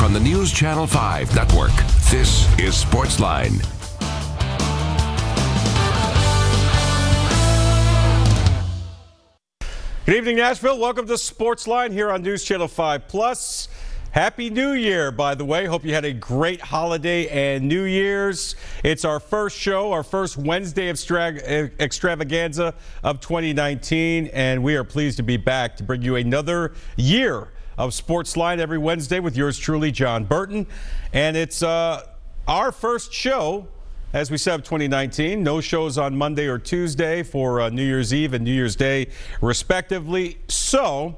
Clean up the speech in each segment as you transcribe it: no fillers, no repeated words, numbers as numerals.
From the NewsChannel 5 network, this is Sportsline. Good evening, Nashville. Welcome to Sportsline here on NewsChannel 5+. Happy New Year, by the way. Hope you had a great holiday and New Year's. It's our first show, our first Wednesday extravaganza of 2019, and we are pleased to be back to bring you another year of Sportsline every Wednesday with yours truly, John Burton. And it's our first show, as we said, of 2019. No shows on Monday or Tuesday for New Year's Eve and New Year's Day, respectively. So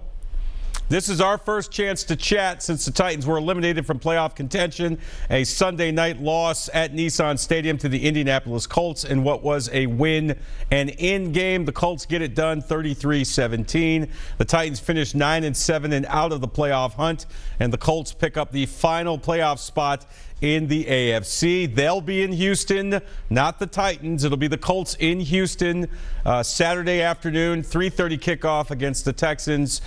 this is our first chance to chat since the Titans were eliminated from playoff contention. A Sunday night loss at Nissan Stadium to the Indianapolis Colts in what was a win and in game. The Colts get it done 33-17. The Titans finish 9-7 and out of the playoff hunt, and the Colts pick up the final playoff spot in the AFC. They'll be in Houston, not the Titans. It'll be the Colts in Houston Saturday afternoon, 3:30 kickoff against the Texans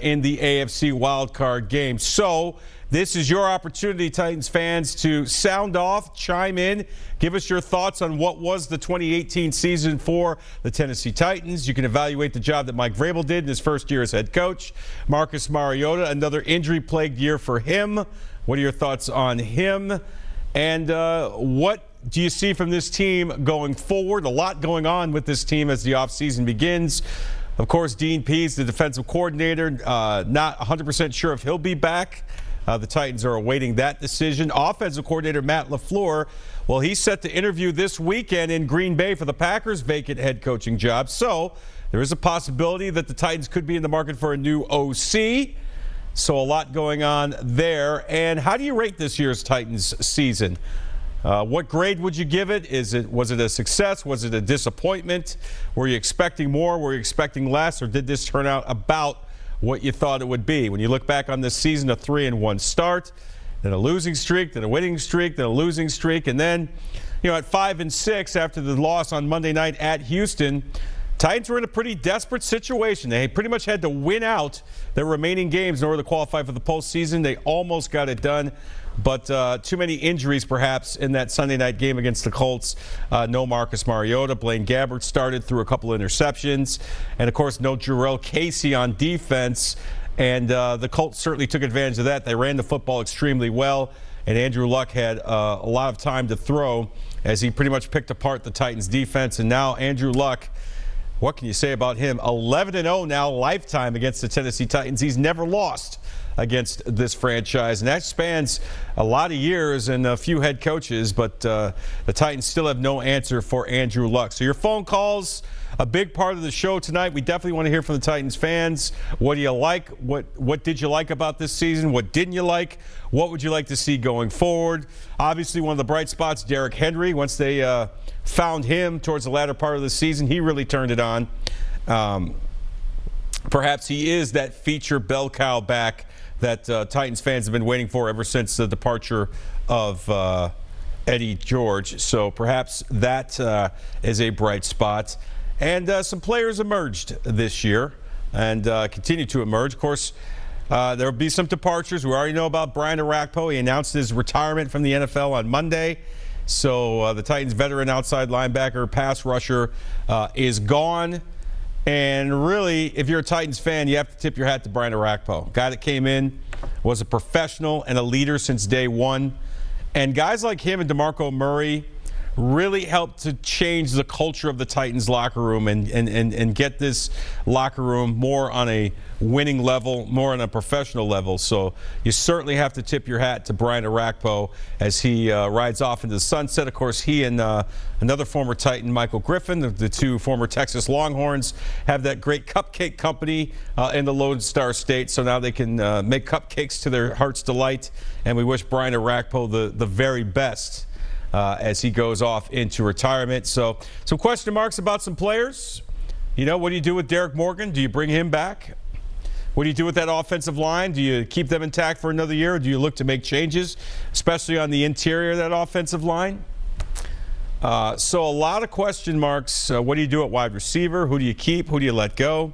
in the AFC wildcard game. So this is your opportunity, Titans fans, to sound off, chime in, give us your thoughts on what was the 2018 season for the Tennessee Titans. You can evaluate the job that Mike Vrabel did in his first year as head coach. Marcus Mariota, another injury-plagued year for him. What are your thoughts on him? And what do you see from this team going forward? A lot going on with this team as the offseason begins. Of course, Dean Pease, the defensive coordinator, not 100% sure if he'll be back. The Titans are awaiting that decision. Offensive coordinator Matt LaFleur, well, he's set to interview this weekend in Green Bay for the Packers' vacant head coaching job. So there is a possibility that the Titans could be in the market for a new OC. So a lot going on there. And how do you rate this year's Titans season? What grade would you give it? Was it a success? Was it a disappointment? Were you expecting more? Were you expecting less? Or did this turn out about what you thought it would be? When you look back on this season, a 3-1 start, then a losing streak, then a winning streak, then a losing streak, and then, you know, at 5-6 after the loss on Monday night at Houston, Titans were in a pretty desperate situation. They pretty much had to win out their remaining games in order to qualify for the postseason. They almost got it done, but too many injuries perhaps in that Sunday night game against the Colts. No Marcus Mariota. Blaine Gabbert started through a couple of interceptions. And, of course, no Jurrell Casey on defense. And the Colts certainly took advantage of that. They ran the football extremely well, and Andrew Luck had a lot of time to throw as he pretty much picked apart the Titans' defense. And now Andrew Luck, what can you say about him? 11-0 now, lifetime against the Tennessee Titans. He's never lost against this franchise, and that spans a lot of years and a few head coaches, but the Titans still have no answer for Andrew Luck. So your phone calls, a big part of the show tonight. We definitely want to hear from the Titans fans. What do you like? What did you like about this season? What didn't you like? What would you like to see going forward? Obviously, one of the bright spots, Derrick Henry. Once they found him towards the latter part of the season, he really turned it on. Perhaps he is that feature bell cow back that Titans fans have been waiting for ever since the departure of Eddie George. So perhaps that is a bright spot. And some players emerged this year and continue to emerge. Of course, there will be some departures. We already know about Brian Orakpo. He announced his retirement from the NFL on Monday. So the Titans veteran outside linebacker, pass rusher is gone. And really, if you're a Titans fan, you have to tip your hat to Brian Orakpo. Guy that came in, was a professional and a leader since day one. And guys like him and DeMarco Murray really helped to change the culture of the Titans locker room and get this locker room more on a winning level, more on a professional level. So you certainly have to tip your hat to Brian Orakpo as he rides off into the sunset. Of course, he and another former Titan, Michael Griffin, the two former Texas Longhorns, have that great cupcake company in the Lone Star State. So now they can make cupcakes to their heart's delight. And we wish Brian Orakpo the very best as he goes off into retirement. So some question marks about some players. You know, what do you do with Derek Morgan? Do you bring him back? What do you do with that offensive line? Do you keep them intact for another year, or do you look to make changes, especially on the interior of that offensive line? So a lot of question marks. What do you do at wide receiver? Who do you keep? Who do you let go?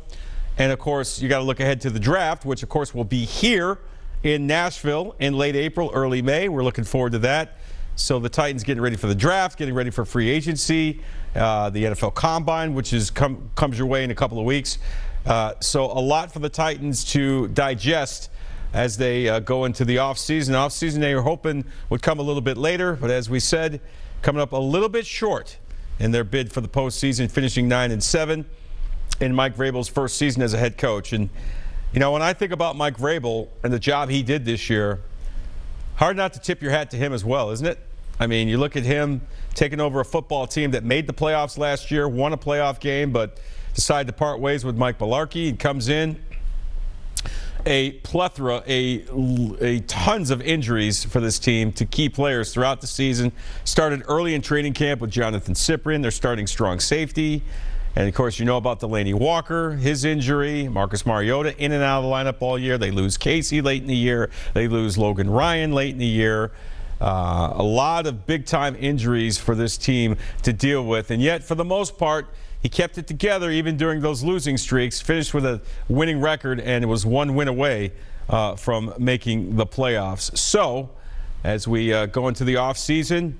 And, of course, you got to look ahead to the draft, which, of course, will be here in Nashville in late April, early May. We're looking forward to that. So the Titans getting ready for the draft, getting ready for free agency, the NFL Combine, which comes your way in a couple of weeks. So a lot for the Titans to digest as they go into the offseason. Offseason they were hoping would come a little bit later, but as we said, coming up a little bit short in their bid for the postseason, finishing 9-7 in Mike Vrabel's first season as a head coach. And, you know, when I think about Mike Vrabel and the job he did this year, hard not to tip your hat to him as well, isn't it? I mean, you look at him taking over a football team that made the playoffs last year, won a playoff game, but decided to part ways with Mike Mularkey. He comes in, a plethora, tons of injuries for this team to key players throughout the season. Started early in training camp with Jonathan Cyprien. They're starting strong safety. And, of course, you know about Delaney Walker, his injury. Marcus Mariota in and out of the lineup all year. They lose Casey late in the year. They lose Logan Ryan late in the year. A lot of big-time injuries for this team to deal with. And yet, for the most part, he kept it together even during those losing streaks, finished with a winning record, and it was one win away from making the playoffs. So, as we go into the offseason,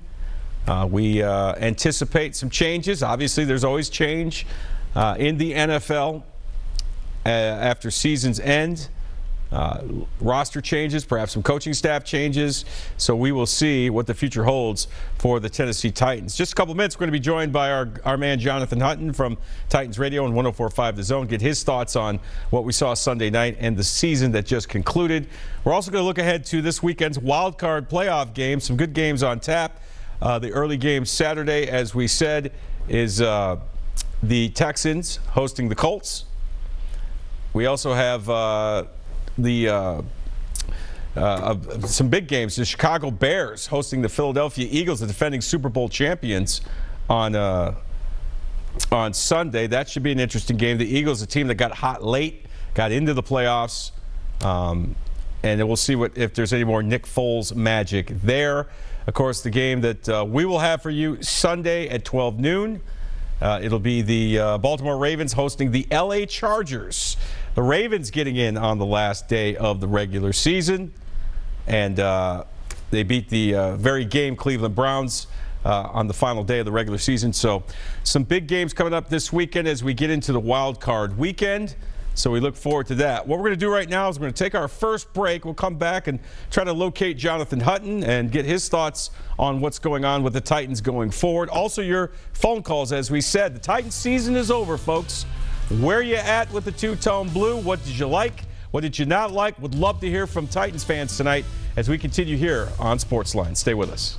we anticipate some changes. Obviously, there's always change in the NFL after seasons end. Roster changes, perhaps some coaching staff changes. So we will see what the future holds for the Tennessee Titans. Just a couple minutes, we're going to be joined by our man Jonathan Hutton from Titans Radio and 104.5 The Zone. Get his thoughts on what we saw Sunday night and the season that just concluded. We're also going to look ahead to this weekend's wild card playoff games. Some good games on tap. The early game Saturday, as we said, is the Texans hosting the Colts. We also have some big games. The Chicago Bears hosting the Philadelphia Eagles, the defending Super Bowl champions, on Sunday. That should be an interesting game. The Eagles, a team that got hot late, got into the playoffs, and we'll see if there's any more Nick Foles magic there. Of course, the game that we will have for you Sunday at 12 noon. It'll be the Baltimore Ravens hosting the LA Chargers. The Ravens getting in on the last day of the regular season, and they beat the very game Cleveland Browns on the final day of the regular season. So some big games coming up this weekend as we get into the wild card weekend. So we look forward to that. What we're going to do right now is we're going to take our first break. We'll come back and try to locate Jonathan Hutton and get his thoughts on what's going on with the Titans going forward. Also, your phone calls, as we said. The Titans season is over, folks. Where are you at with the two-tone blue? What did you like? What did you not like? Would love to hear from Titans fans tonight as we continue here on Sportsline. Stay with us.